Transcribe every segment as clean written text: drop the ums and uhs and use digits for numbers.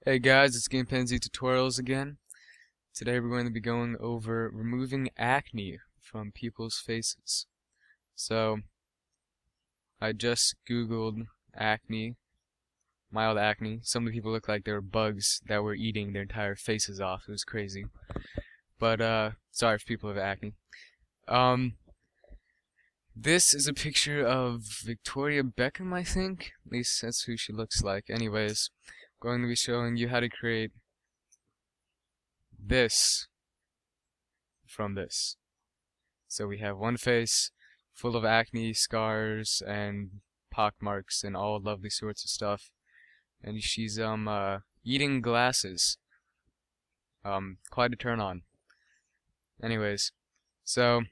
Hey guys, it's GamePanZ Tutorials again. Today we're going to be going over removing acne from people's faces. So, I just googled acne, mild acne. Some of the people look like they were bugs that were eating their entire faces off. It was crazy. But, sorry for people with acne. Um, this is a picture of Victoria Beckham, I think. At least that's who she looks like. Anyways, I'm going to be showing you how to create this from this. So we have one face full of acne, scars, and pock marks, and all lovely sorts of stuff. And she's eating glasses. Quite a turn on. Anyways, so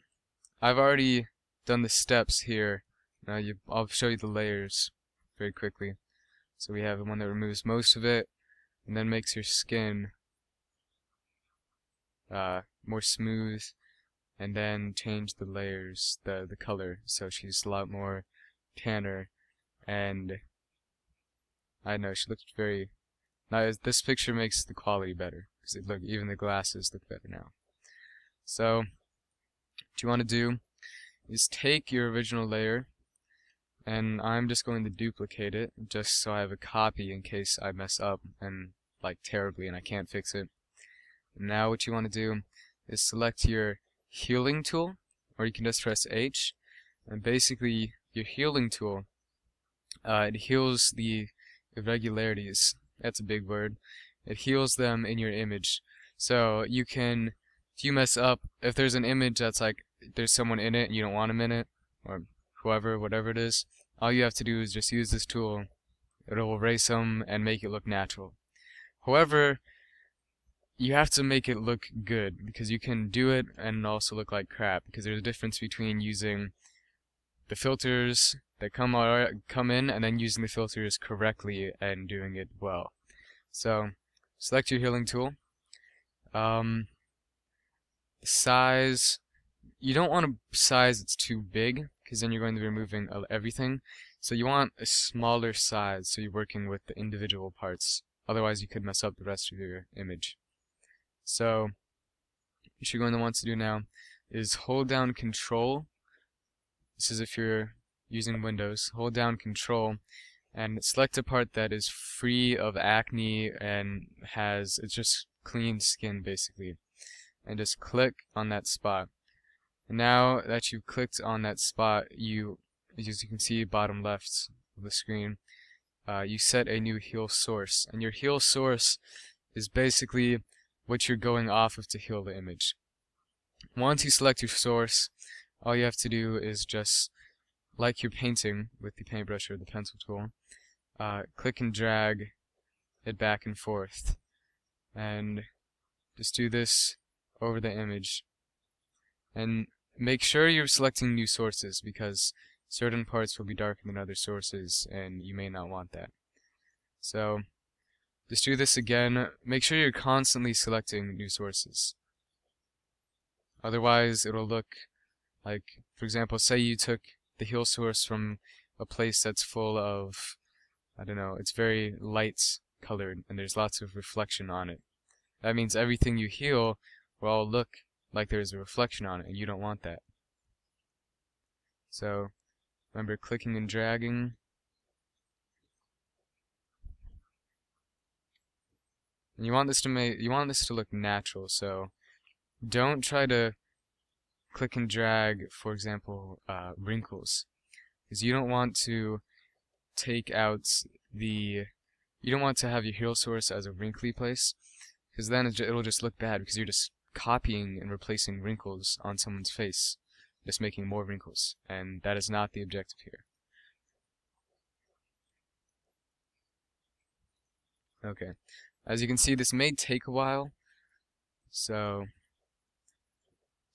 I've already done the steps here. I'll show you the layers very quickly. So we have the one that removes most of it, and then makes your skin more smooth, and then change the layers, the color, so she's a lot more tanner, and I don't know, she looked very. Now this picture makes the quality better because look, even the glasses look better now. So what you want to do is take your original layer, and I'm just going to duplicate it just so I have a copy in case I mess up and like terribly and I can't fix it. And now what you want to do is select your healing tool, or you can just press H, and basically your healing tool, it heals the irregularities. That's a big word. It heals them in your image. So you can, if you mess up, if there's an image that's like there's someone in it and you don't want them in it, or whoever, whatever it is, all you have to do is just use this tool. It'll erase them and make it look natural. However, you have to make it look good because you can do it and also look like crap, because there's a difference between using the filters that come in and then using the filters correctly and doing it well. So select your healing tool. The size, you don't want a size that's too big because then you're going to be removing everything. So you want a smaller size so you're working with the individual parts. Otherwise you could mess up the rest of your image. So what you're going to want to do now is hold down Control. This is if you're using Windows. Hold down Control and select a part that is free of acne and it's just clean skin basically. And just click on that spot. And now that you've clicked on that spot, as you can see bottom left of the screen, you set a new heal source. And your heal source is basically what you're going off of to heal the image. Once you select your source, all you have to do is just, like you're painting with the paintbrush or the pencil tool, click and drag it back and forth. And just do this over the image. And make sure you're selecting new sources because certain parts will be darker than other sources and you may not want that. So just do this again. Make sure you're constantly selecting new sources. Otherwise it'll look like, for example, say you took the heal source from a place that's full of, I don't know, it's very light colored and there's lots of reflection on it. That means everything you heal will all look like there's a reflection on it, and you don't want that. So remember clicking and dragging. And you want this to look natural, so don't try to click and drag, for example, wrinkles, because you don't want to take out you don't want to have your heal source as a wrinkly place, because then it'll just look bad because you're just copying and replacing wrinkles on someone's face, just making more wrinkles, and that is not the objective here. Okay, as you can see, this may take a while, so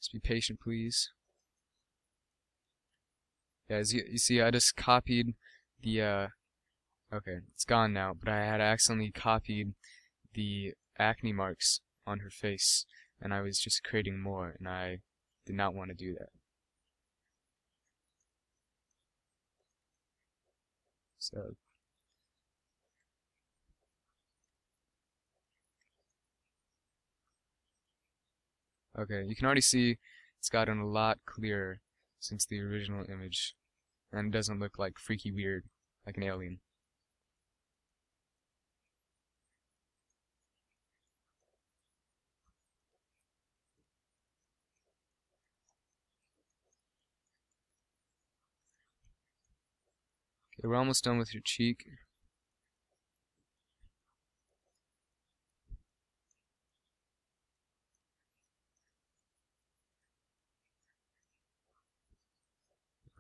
just be patient, please. Yeah, as you see, I just copied the, okay, it's gone now, but I had accidentally copied the acne marks on her face, and I was just creating more, and I did not want to do that. So Okay, you can already see it's gotten a lot clearer since the original image, and it doesn't look like freaky weird, like an alien. Okay, we're almost done with your cheek.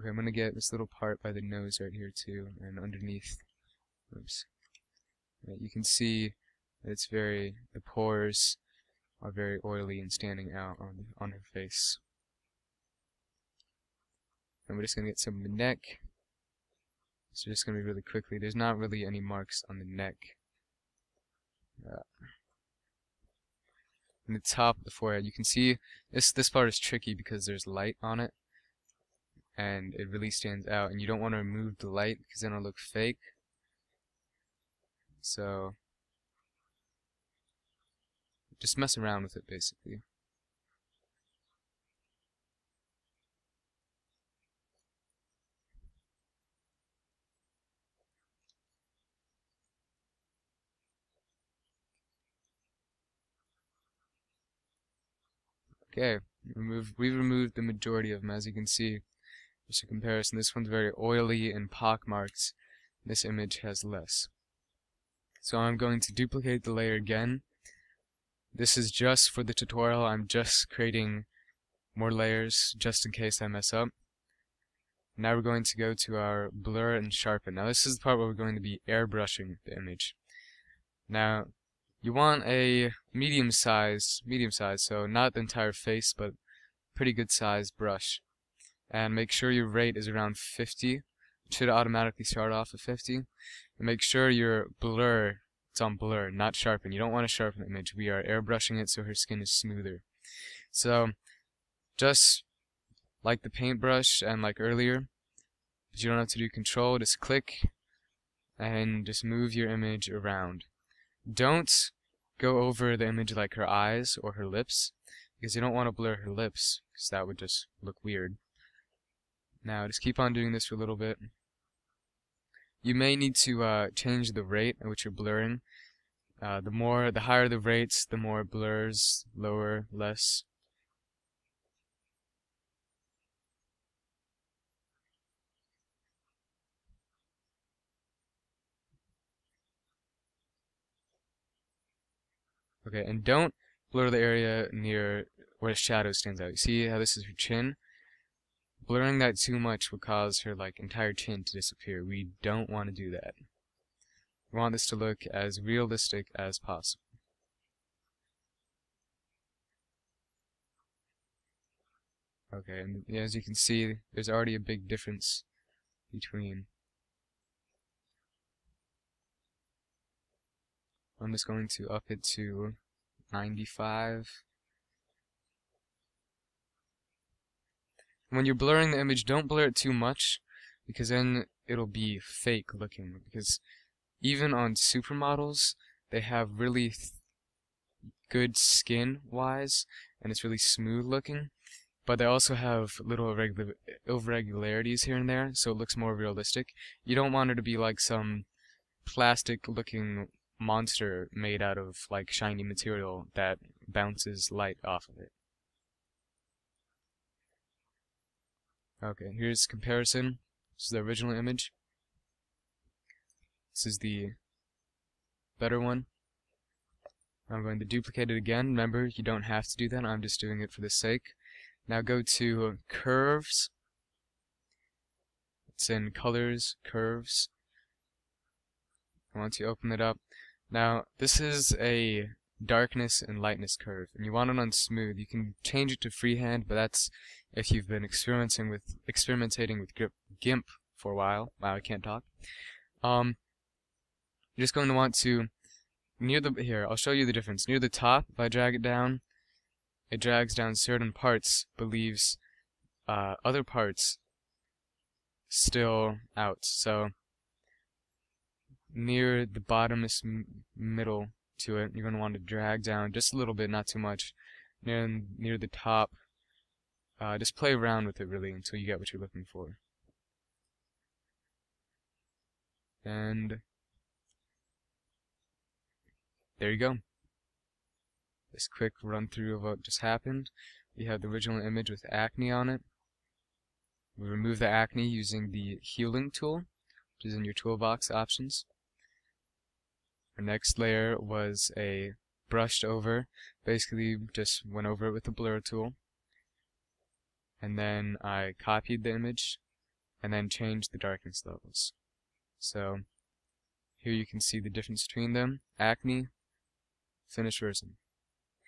Okay, I'm gonna get this little part by the nose right here too, and underneath. Oops. Right, you can see that the pores are very oily and standing out on her face. And we're just gonna get some of the neck. So just gonna be really quickly. There's not really any marks on the neck. In the top of the forehead, you can see this part is tricky because there's light on it, and it really stands out. And you don't want to remove the light because then it'll look fake. So just mess around with it basically. Okay, we've removed the majority of them, as you can see. Just a comparison, this one's very oily and pockmarked. This image has less. So I'm going to duplicate the layer again. This is just for the tutorial. I'm just creating more layers just in case I mess up. Now we're going to go to our blur and sharpen. Now this is the part where we're going to be airbrushing the image. Now you want a medium size, so not the entire face, but pretty good size brush. And make sure your rate is around 50. It should automatically start off at 50. And make sure your blur, it's on blur, not sharpen. You don't want to sharpen the image. We are airbrushing it so her skin is smoother. So just like the paintbrush and like earlier, but you don't have to do control, just click and just move your image around. Don't go over the image like her eyes or her lips, because you don't want to blur her lips, because that would just look weird. Now just keep on doing this for a little bit. You may need to change the rate at which you're blurring. The higher the rates, the more blurs, lower, less. Okay, and don't blur the area near where the shadow stands out. You see how this is her chin? Blurring that too much would cause her like entire chin to disappear. We don't want to do that. We want this to look as realistic as possible. Okay, and as you can see, there's already a big difference between. I'm just going to up it to 95. When you're blurring the image, don't blur it too much, because then it'll be fake looking. Because even on supermodels, they have really good skin wise, and it's really smooth looking. But they also have little irregularities here and there, so it looks more realistic. You don't want her to be like some plastic looking monster made out of like shiny material that bounces light off of it. Okay, here's comparison. This is the original image. This is the better one. I'm going to duplicate it again. Remember, you don't have to do that. I'm just doing it for the sake. Now go to curves. It's in colors, curves. I want to open it up. Now, this is a darkness and lightness curve, and you want it on smooth. You can change it to freehand, but that's if you've been experimenting with GIMP for a while. Wow, I can't talk. You're just going to want to here, I'll show you the difference. Near the top, if I drag it down, it drags down certain parts, but leaves other parts still out. So near the bottomest middle to it, you're going to want to drag down just a little bit, not too much. near the top. Just play around with it really until you get what you're looking for. And there you go. This quick run through of what just happened. We have the original image with acne on it. We remove the acne using the healing tool, which is in your toolbox options. Our next layer was a brushed over, basically just went over it with the blur tool. And then I copied the image and then changed the darkness levels. So here you can see the difference between them. Acne, finished version.